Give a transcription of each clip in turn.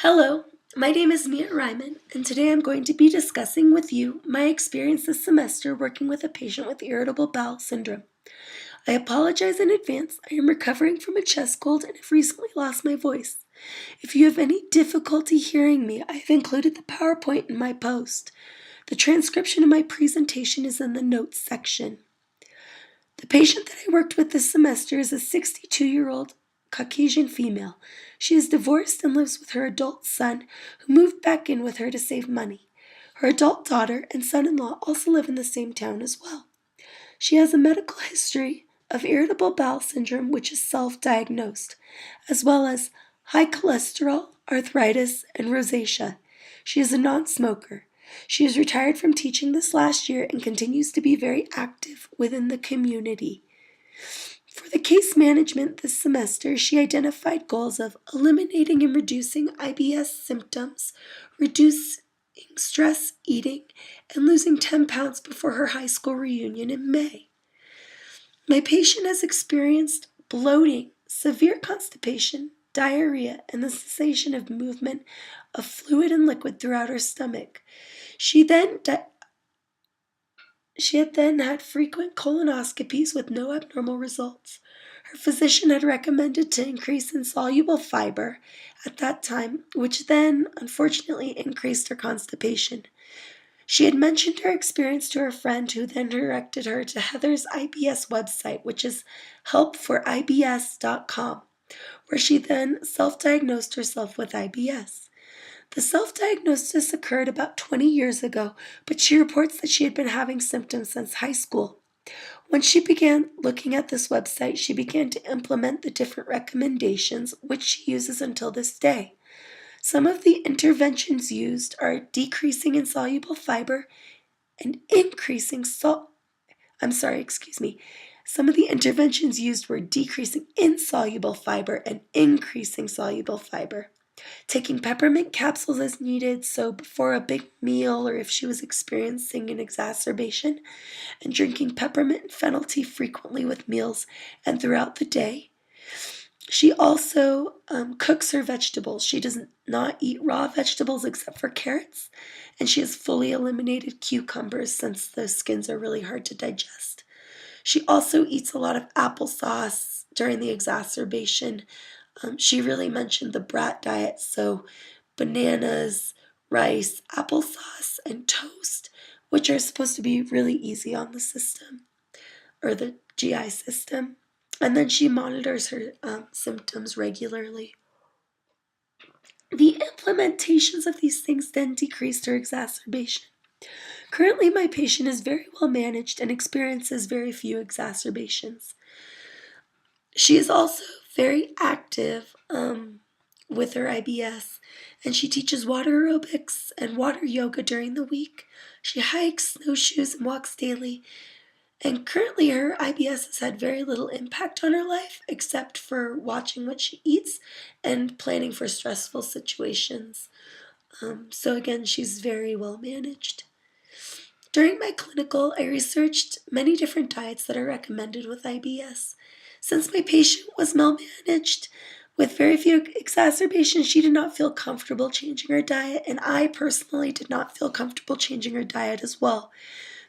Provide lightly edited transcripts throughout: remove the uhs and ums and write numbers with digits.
Hello, my name is Mia Ryman, and today I'm going to be discussing with you my experience this semester working with a patient with irritable bowel syndrome. I apologize in advance. I am recovering from a chest cold and have recently lost my voice. If you have any difficulty hearing me, I have included the PowerPoint in my post. The transcription of my presentation is in the notes section. The patient that I worked with this semester is a 62-year-old Caucasian female. She is divorced and lives with her adult son, who moved back in with her to save money. Her adult daughter and son-in-law also live in the same town as well. She has a medical history of irritable bowel syndrome, which is self-diagnosed, as well as high cholesterol, arthritis, and rosacea. She is a non-smoker. She is retired from teaching this last year and continues to be very active within the community. For the case management this semester, she identified goals of eliminating and reducing IBS symptoms, reducing stress eating, and losing 10 pounds before her high school reunion in May. My patient has experienced bloating, severe constipation, diarrhea, and the cessation of movement of fluid and liquid throughout her stomach. She had then had frequent colonoscopies with no abnormal results. Her physician had recommended to increase insoluble fiber at that time, which then unfortunately increased her constipation. She had mentioned her experience to her friend, who then directed her to Heather's IBS website, which is helpforibs.com, where she then self-diagnosed herself with IBS. The self-diagnosis occurred about 20 years ago, but she reports that she had been having symptoms since high school. When she began looking at this website, she began to implement the different recommendations, which she uses until this day. Some of the interventions used are decreasing insoluble fiber and increasing Some of the interventions used were decreasing insoluble fiber and increasing soluble fiber. Taking peppermint capsules as needed, so before a big meal or if she was experiencing an exacerbation, and drinking peppermint and fennel tea frequently with meals and throughout the day. She also cooks her vegetables. She does not eat raw vegetables except for carrots, and she has fully eliminated cucumbers since those skins are really hard to digest. She also eats a lot of applesauce during the exacerbation. She really mentioned the brat diet, so bananas, rice, applesauce, and toast, which are supposed to be really easy on the system, or the GI system. And then she monitors her symptoms regularly. The implementations of these things then decreased her exacerbation. Currently, my patient is very well managed and experiences very few exacerbations. She is also very active with her IBS, and she teaches water aerobics and water yoga during the week. She hikes, snowshoes, and walks daily. And currently, her IBS has had very little impact on her life, except for watching what she eats and planning for stressful situations. So again, she's very well managed. During my clinical, I researched many different diets that are recommended with IBS. Since my patient was malmanaged with very few exacerbations, she did not feel comfortable changing her diet, and I personally did not feel comfortable changing her diet as well.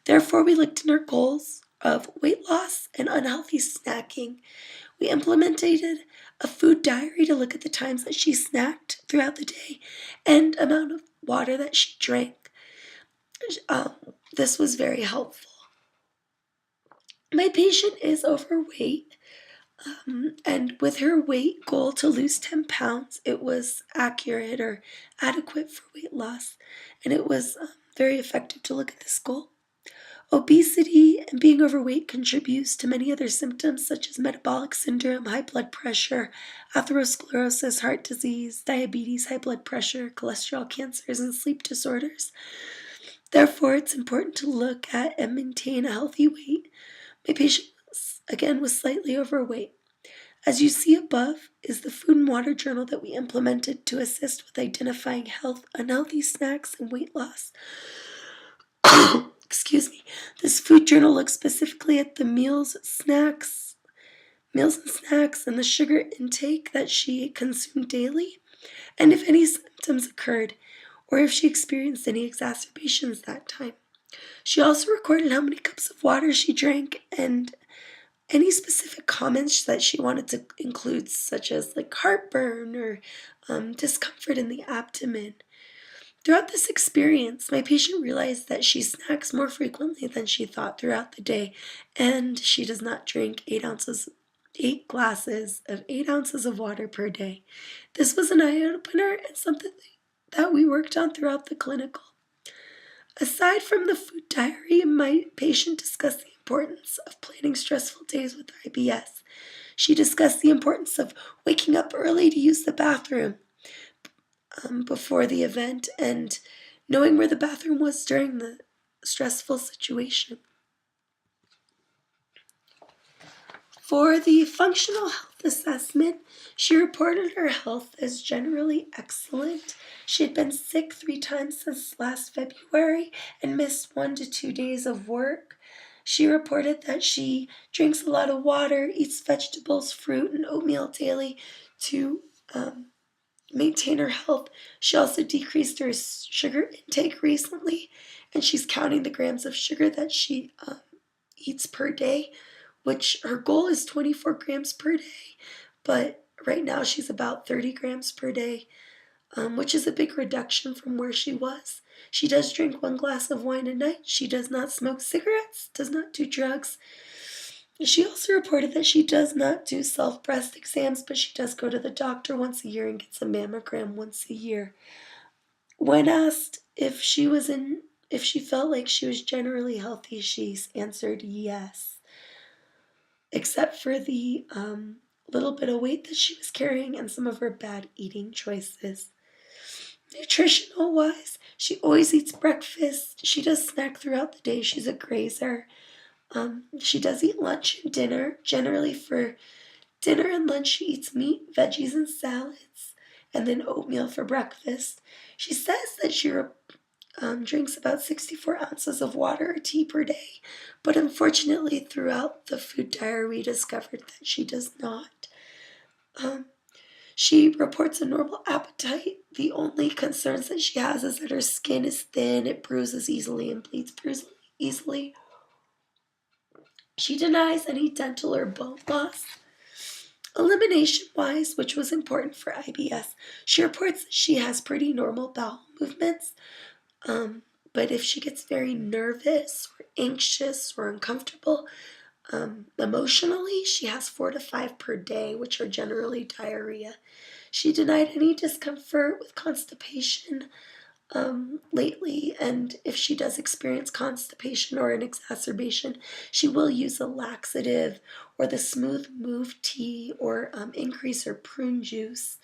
Therefore, we looked in her goals of weight loss and unhealthy snacking. We implemented a food diary to look at the times that she snacked throughout the day and amount of water that she drank. This was very helpful. My patient is overweight, and with her weight goal to lose 10 pounds, it was accurate or adequate for weight loss, and it was very effective to look at this goal. Obesity and being overweight contributes to many other symptoms such as metabolic syndrome, high blood pressure, atherosclerosis, heart disease, diabetes, high blood pressure, cholesterol, cancers, and sleep disorders. Therefore, it's important to look at and maintain a healthy weight. My patient, again, was slightly overweight. As you see above is the food and water journal that we implemented to assist with identifying unhealthy snacks and weight loss. Excuse me. This food journal looks specifically at the meals and snacks, and the sugar intake that she consumed daily. and if any symptoms occurred, or if she experienced any exacerbations that time. She also recorded how many cups of water she drank and any specific comments that she wanted to include, such as like heartburn or discomfort in the abdomen. Throughout this experience, my patient realized that she snacks more frequently than she thought throughout the day, and she does not drink 8 glasses of 8 ounces of water per day. This was an eye-opener and something that we worked on throughout the clinical. Aside from the food diary, my patient discussed the importance of planning stressful days with IBS. She discussed the importance of waking up early to use the bathroom before the event and knowing where the bathroom was during the stressful situation. For the functional health assessment, she reported her health as generally excellent. She had been sick 3 times since last February and missed 1 to 2 days of work. She reported that she drinks a lot of water, eats vegetables, fruit, and oatmeal daily to maintain her health. She also decreased her sugar intake recently, and she's counting the grams of sugar that she eats per day, which her goal is 24 grams per day, but right now she's about 30 grams per day, which is a big reduction from where she was. She does drink 1 glass of wine a night. She does not smoke cigarettes, does not do drugs. She also reported that she does not do self-breast exams, but she does go to the doctor once a year and gets a mammogram once a year. When asked if she felt like she was generally healthy, she answered yes, except for the little bit of weight that she was carrying and some of her bad eating choices. Nutritional wise, she always eats breakfast. She does snack throughout the day. She's a grazer. She does eat lunch and dinner. Generally, for dinner and lunch, she eats meat, veggies, and salads, and then oatmeal for breakfast. She says that she drinks about 64 ounces of water or tea per day, but unfortunately, throughout the food diary, we discovered that she does not. She reports a normal appetite. The only concerns that she has is that her skin is thin, it bruises easily, and bleeds easily. She denies any dental or bone loss. Elimination-wise, which was important for IBS, she reports that she has pretty normal bowel movements, but if she gets very nervous or anxious or uncomfortable emotionally, she has 4 to 5 per day, which are generally diarrhea. She denied any discomfort with constipation lately, and if she does experience constipation or an exacerbation, she will use a laxative or the smooth move tea or increase her prune juice.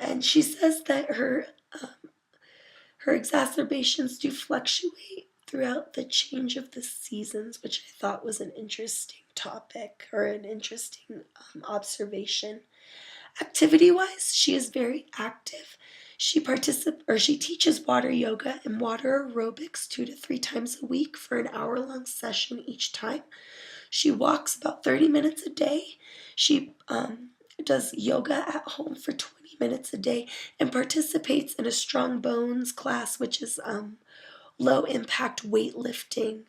And she says that her exacerbations do fluctuate throughout the change of the seasons, which I thought was an interesting topic or an interesting observation. Activity-wise, she is very active. She teaches water yoga and water aerobics 2 to 3 times a week for an hour-long session each time. She walks about 30 minutes a day. She does yoga at home for 20 minutes a day and participates in a strong bones class, which is low-impact weightlifting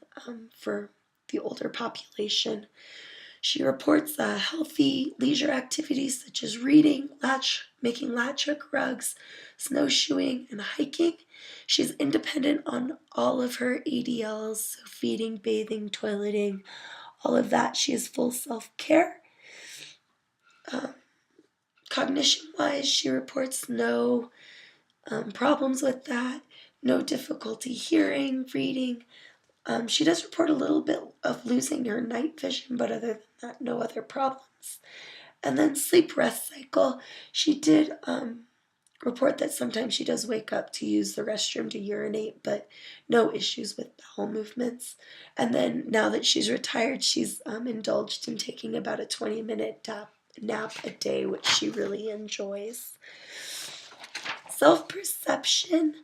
for the older population. She reports healthy leisure activities such as reading, making latch hook rugs, snowshoeing, and hiking. She's independent on all of her ADLs, so feeding, bathing, toileting, all of that. She has full self-care. Cognition-wise, she reports no problems with that, no difficulty hearing, reading. She does report a little bit of losing her night vision, but other than that, no other problems. And then sleep rest cycle, she did report that sometimes she does wake up to use the restroom to urinate, but no issues with bowel movements. And then now that she's retired, she's indulged in taking about a 20-minute nap a day, which she really enjoys. Self-perception.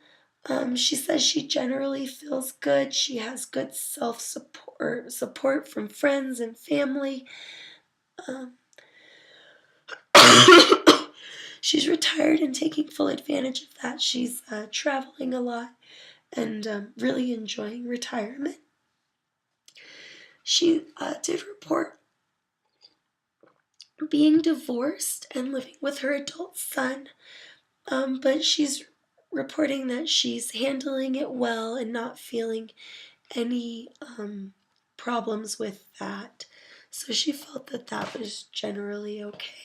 She says she generally feels good. She has good support from friends and family. She's retired and taking full advantage of that. She's traveling a lot and really enjoying retirement. She did report being divorced and living with her adult son, but she's reporting that she's handling it well and not feeling any problems with that. So she felt that that was generally okay.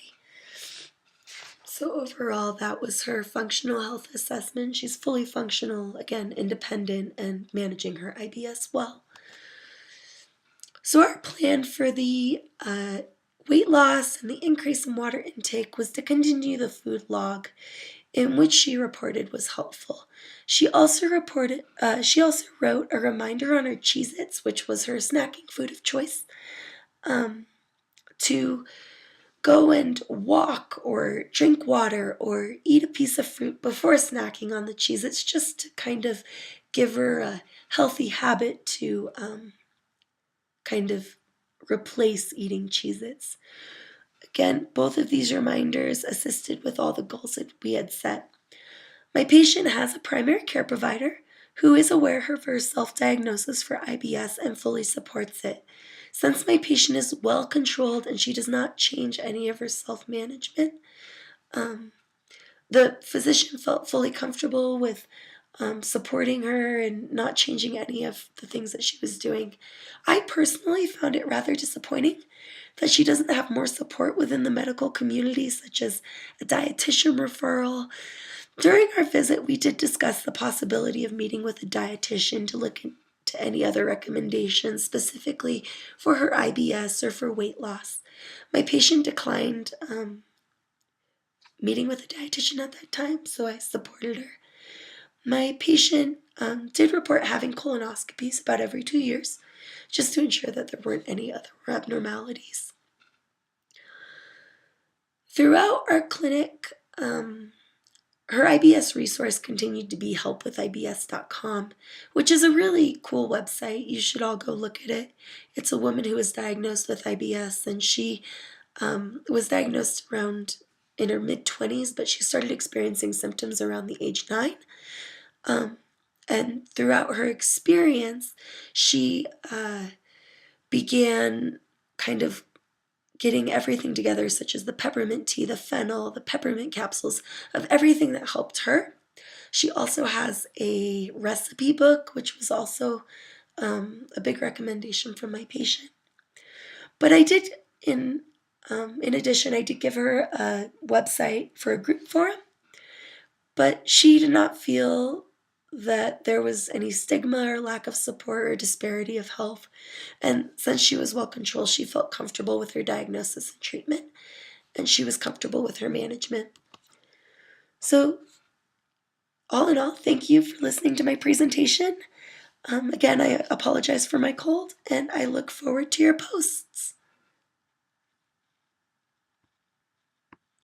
So overall, that was her functional health assessment. She's fully functional, again, independent, and managing her IBS well. So our plan for the weight loss and the increase in water intake was to continue the food log, in which she reported was helpful. She also wrote a reminder on her Cheez-Its, which was her snacking food of choice, to go and walk or drink water or eat a piece of fruit before snacking on the Cheez-Its, just to kind of give her a healthy habit to kind of replace eating Cheez-Its. Again, both of these reminders assisted with all the goals that we had set. My patient has a primary care provider who is aware of her self-diagnosis for IBS and fully supports it. Since my patient is well controlled and she does not change any of her self-management, the physician felt fully comfortable with supporting her and not changing any of the things that she was doing. I personally found it rather disappointing that she doesn't have more support within the medical community, such as a dietitian referral. During our visit, we did discuss the possibility of meeting with a dietitian to look into any other recommendations specifically for her IBS or for weight loss. My patient declined meeting with a dietitian at that time, so I supported her. My patient did report having colonoscopies about every 2 years, just to ensure that there weren't any other abnormalities. Throughout our clinic, her IBS resource continued to be helpwithibs.com, which is a really cool website. You should all go look at it. It's a woman who was diagnosed with IBS, and she was diagnosed around in her mid-20s, but she started experiencing symptoms around the age 9. And throughout her experience, she began kind of getting everything together, such as the peppermint tea, the fennel, the peppermint capsules, of everything that helped her. She also has a recipe book, which was also a big recommendation from my patient. But I did, in addition, I did give her a website for a group forum, but she did not feel that there was any stigma or lack of support or disparity of health. And since she was well controlled, she felt comfortable with her diagnosis and treatment, and she was comfortable with her management. So, all in all, thank you for listening to my presentation. Again, I apologize for my cold, and I look forward to your posts.